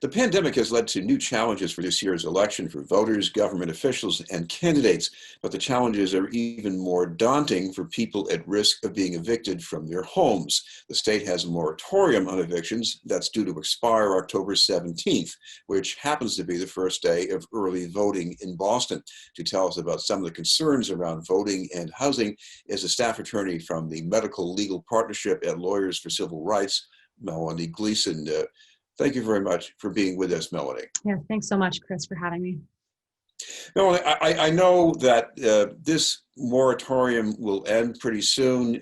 The pandemic has led to new challenges for this year's election for voters, government officials, and candidates, but the challenges are even more daunting for people at risk of being evicted from their homes. The state has a moratorium on evictions that's due to expire October 17th, which happens to be the first day of early voting in Boston. To tell us about some of the concerns around voting and housing is a staff attorney from the Medical Legal Partnership at Lawyers for Civil Rights, Melanie Gleason. Thank you very much for being with us, Melanie. Yeah, thanks so much, Chris, for having me. Melanie, I know that this moratorium will end pretty soon.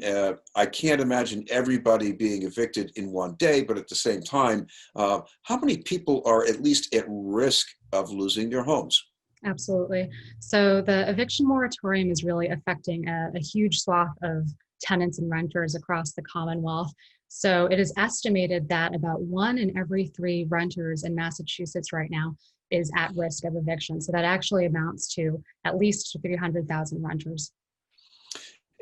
I can't imagine everybody being evicted in one day, but at the same time, how many people are at least at risk of losing their homes? Absolutely. So the eviction moratorium is really affecting a huge swath of tenants and renters across the Commonwealth. So it is estimated that about 1 in every 3 renters in Massachusetts right now is at risk of eviction. So that actually amounts to at least 300,000 renters.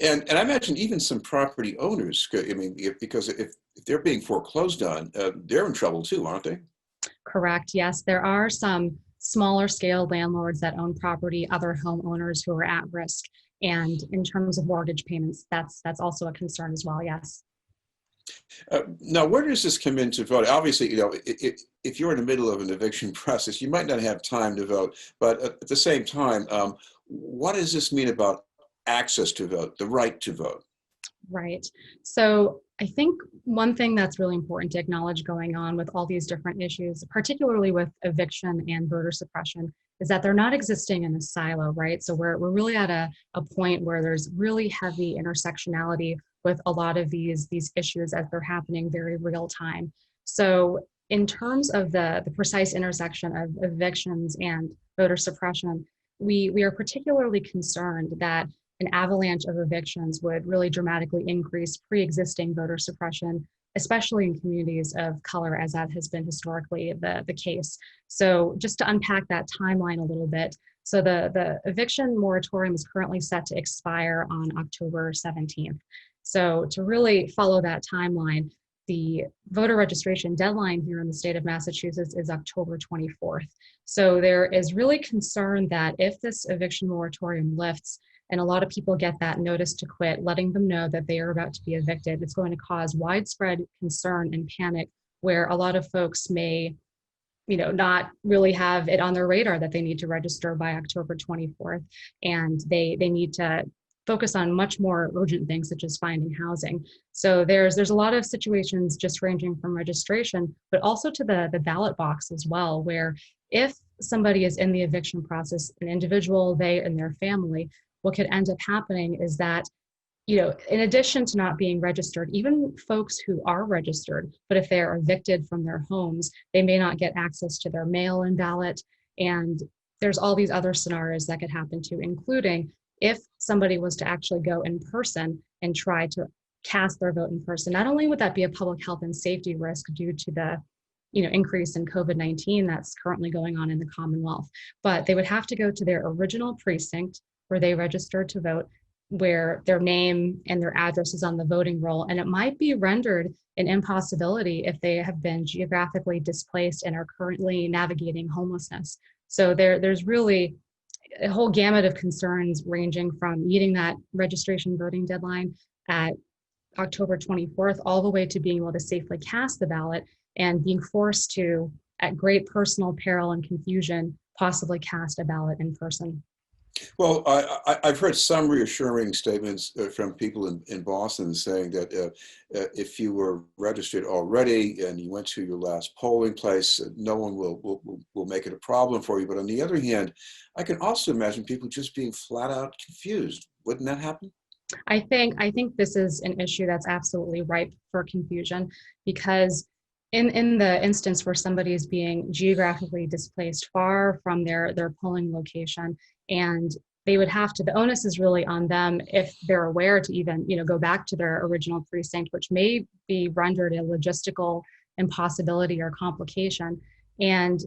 And I imagine even some property owners, I mean, because if they're being foreclosed on, they're in trouble too, aren't they? Correct. Yes, there are some smaller scale landlords that own property, other homeowners who are at risk. And in terms of mortgage payments, that's also a concern as well. Yes. Now, where does this come into vote? Obviously, if you're in the middle of an eviction process, you might not have time to vote. But at the same time, what does this mean about access to vote, the right to vote? Right. So I think one thing that's really important to acknowledge going on with all these different issues, particularly with eviction and voter suppression, is that they're not existing in a silo, right? So we're really at a point where there's really heavy intersectionality with a lot of these issues as they're happening very real time. So in terms of the precise intersection of evictions and voter suppression, we are particularly concerned that an avalanche of evictions would really dramatically increase pre-existing voter suppression, especially in communities of color, as that has been historically the case. So just to unpack that timeline a little bit, so the eviction moratorium is currently set to expire on October 17th. So to really follow that timeline, the voter registration deadline here in the state of Massachusetts is October 24th. So there is really concern that if this eviction moratorium lifts, and a lot of people get that notice to quit, letting them know that they are about to be evicted, it's going to cause widespread concern and panic where a lot of folks may, not really have it on their radar that they need to register by October 24th. And they need to focus on much more urgent things such as finding housing. So there's a lot of situations just ranging from registration, but also to the ballot box as well, where if somebody is in the eviction process, an individual, they and their family, what could end up happening is that, in addition to not being registered, even folks who are registered, but if they're evicted from their homes, they may not get access to their mail-in ballot. And there's all these other scenarios that could happen too, including if somebody was to actually go in person and try to cast their vote in person. Not only would that be a public health and safety risk due to the increase in COVID-19 that's currently going on in the Commonwealth, but they would have to go to their original precinct where they registered to vote, where their name and their address is on the voting roll. And it might be rendered an impossibility if they have been geographically displaced and are currently navigating homelessness. So there's really a whole gamut of concerns ranging from meeting that registration voting deadline at October 24th, all the way to being able to safely cast the ballot and being forced to, at great personal peril and confusion, possibly cast a ballot in person. Well, I've heard some reassuring statements from people in Boston saying that if you were registered already and you went to your last polling place, no one will make it a problem for you. But on the other hand, I can also imagine people just being flat out confused. Wouldn't that happen? I think this is an issue that's absolutely ripe for confusion, because in the instance where somebody is being geographically displaced far from their polling location, and they would have to, the onus is really on them if they're aware to even, go back to their original precinct, which may be rendered a logistical impossibility or complication. And,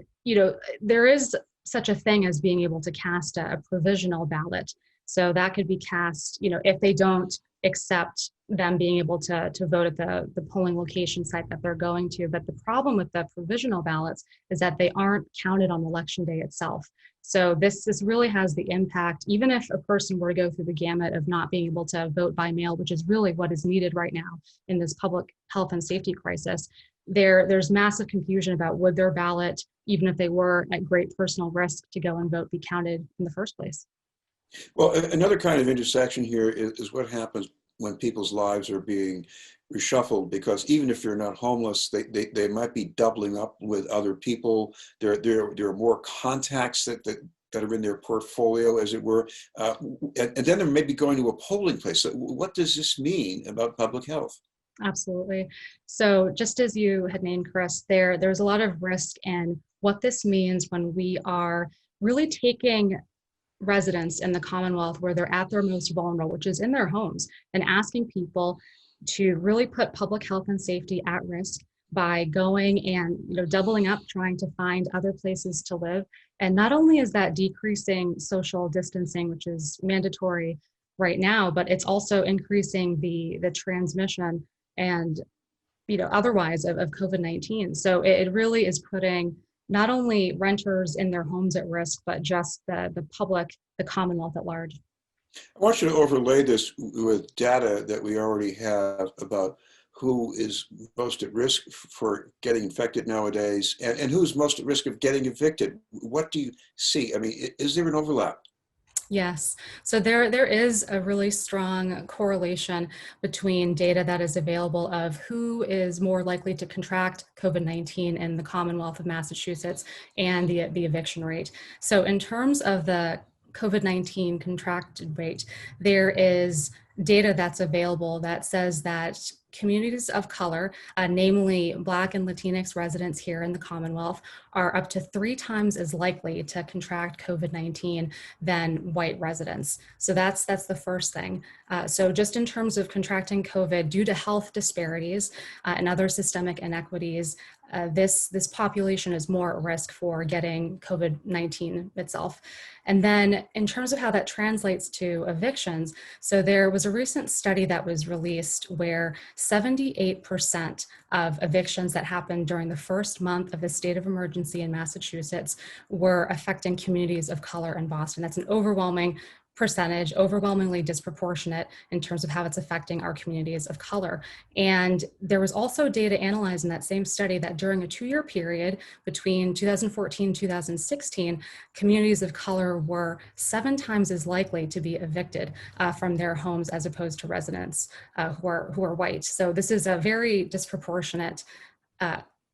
there is such a thing as being able to cast a provisional ballot. So that could be cast, if they don't except them being able to vote at the polling location site that they're going to. But the problem with the provisional ballots is that they aren't counted on election day itself. So this really has the impact, even if a person were to go through the gamut of not being able to vote by mail, which is really what is needed right now in this public health and safety crisis, there's massive confusion about would their ballot, even if they were at great personal risk to go and vote, be counted in the first place. Well, another kind of intersection here is what happens when people's lives are being reshuffled, because even if they're not homeless, they might be doubling up with other people. There are more contacts that are in their portfolio, as it were. And then they're maybe going to a polling place. So what does this mean about public health? Absolutely. So just as you had named, Chris, there's a lot of risk in what this means when we are really taking residents in the Commonwealth where they're at their most vulnerable, which is in their homes, and asking people to really put public health and safety at risk by going and doubling up, trying to find other places to live. And not only is that decreasing social distancing, which is mandatory right now, but it's also increasing the transmission and otherwise of COVID-19. So it really is putting not only renters in their homes at risk, but just the public, the Commonwealth at large. I want you to overlay this with data that we already have about who is most at risk for getting infected nowadays, and who's most at risk of getting evicted. What do you see? I mean, is there an overlap? Yes. So there is a really strong correlation between data that is available of who is more likely to contract COVID-19 in the Commonwealth of Massachusetts and the eviction rate. So in terms of the COVID-19 contracted rate, there is data that's available that says that communities of color, namely Black and Latinx residents here in the Commonwealth, are up to 3 times as likely to contract COVID-19 than white residents. So that's the first thing. So just in terms of contracting COVID due to health disparities and other systemic inequities, this population is more at risk for getting COVID-19 itself. And then in terms of how that translates to evictions, so there was a recent study that was released where 78% of evictions that happened during the first month of the state of emergency in Massachusetts were affecting communities of color in Boston. That's an overwhelming percentage, overwhelmingly disproportionate in terms of how it's affecting our communities of color. And there was also data analyzed in that same study that during a 2-year period between 2014 and 2016, communities of color were 7 times as likely to be evicted from their homes as opposed to residents who are white. So this is a very disproportionate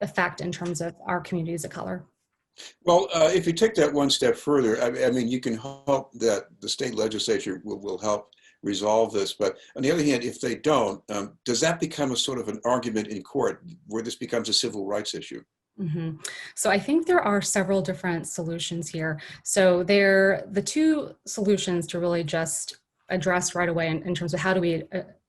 effect in terms of our communities of color. Well, if you take that one step further, I mean, you can hope that the state legislature will help resolve this. But on the other hand, if they don't, does that become a sort of an argument in court where this becomes a civil rights issue? Mm-hmm. So I think there are several different solutions here. So the 2 solutions to really just address right away in terms of how do we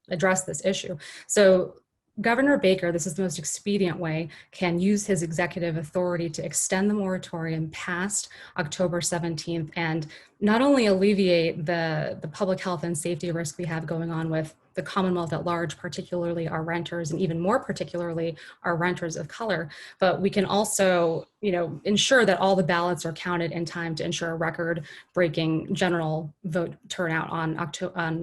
address this issue. So Governor Baker, this is the most expedient way, can use his executive authority to extend the moratorium past October 17th and not only alleviate the public health and safety risk we have going on with the Commonwealth at large, particularly our renters, and even more particularly our renters of color, but we can also, ensure that all the ballots are counted in time to ensure a record-breaking general vote turnout on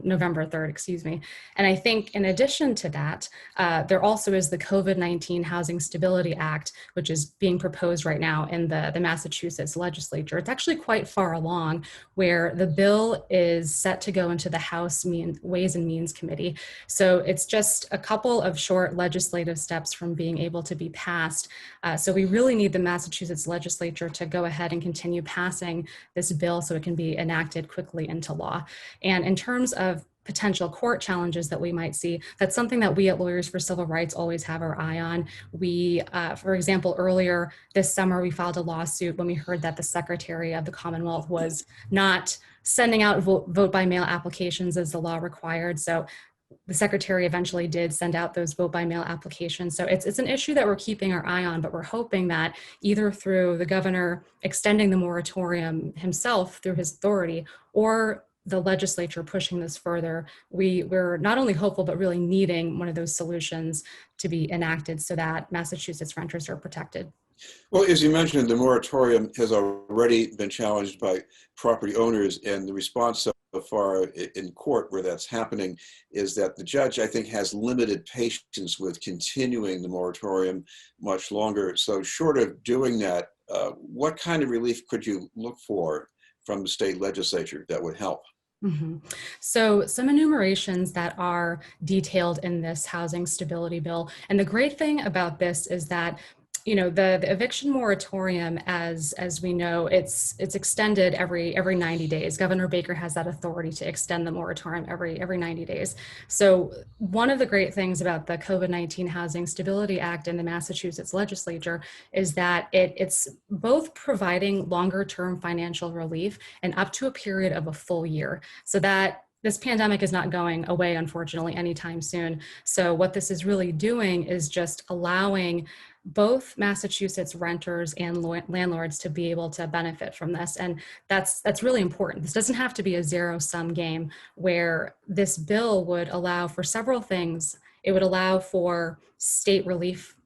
November 3rd, excuse me. And I think in addition to that, there also is the COVID-19 Housing Stability Act, which is being proposed right now in the Massachusetts legislature. It's actually quite far along, where the bill is set to go into the House Ways and Means Committee. So it's just a couple of short legislative steps from being able to be passed. So we really need the Massachusetts legislature to go ahead and continue passing this bill so it can be enacted quickly into law. And in terms of potential court challenges that we might see, that's something that we at Lawyers for Civil Rights always have our eye on. We, for example, earlier this summer, we filed a lawsuit when we heard that the Secretary of the Commonwealth was not sending out vote by mail applications as the law required. So the Secretary eventually did send out those vote by mail applications. So it's an issue that we're keeping our eye on, but we're hoping that either through the governor extending the moratorium himself through his authority, or the legislature pushing this further, we're not only hopeful, but really needing one of those solutions to be enacted so that Massachusetts renters are protected. Well, as you mentioned, the moratorium has already been challenged by property owners, and the response so far in court where that's happening is that the judge, I think, has limited patience with continuing the moratorium much longer. So short of doing that, what kind of relief could you look for from the state legislature that would help? Mhm. So some enumerations that are detailed in this housing stability bill. And the great thing about this is that, you know, the eviction moratorium, as we know, it's extended every 90 days. Governor Baker has that authority to extend the moratorium every 90 days. So one of the great things about the COVID-19 Housing Stability Act in the Massachusetts legislature is that it's both providing longer term financial relief and up to a period of a full year, so that this pandemic is not going away, unfortunately, anytime soon. So what this is really doing is just allowing both Massachusetts renters and landlords to be able to benefit from this. And that's really important. This doesn't have to be a zero-sum game, where this bill would allow for several things. It would allow for state relief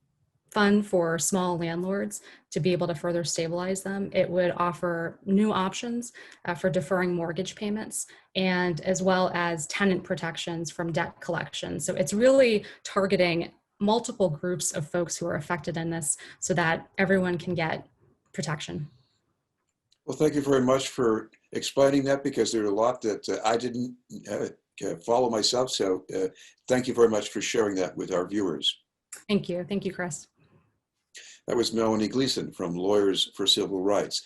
fund for small landlords to be able to further stabilize them. It would offer new options for deferring mortgage payments, and as well as tenant protections from debt collection. So it's really targeting multiple groups of folks who are affected in this so that everyone can get protection. Well, thank you very much for explaining that, because there are a lot that I didn't follow myself. So thank you very much for sharing that with our viewers. Thank you. Thank you, Chris. That was Melanie Gleason from Lawyers for Civil Rights.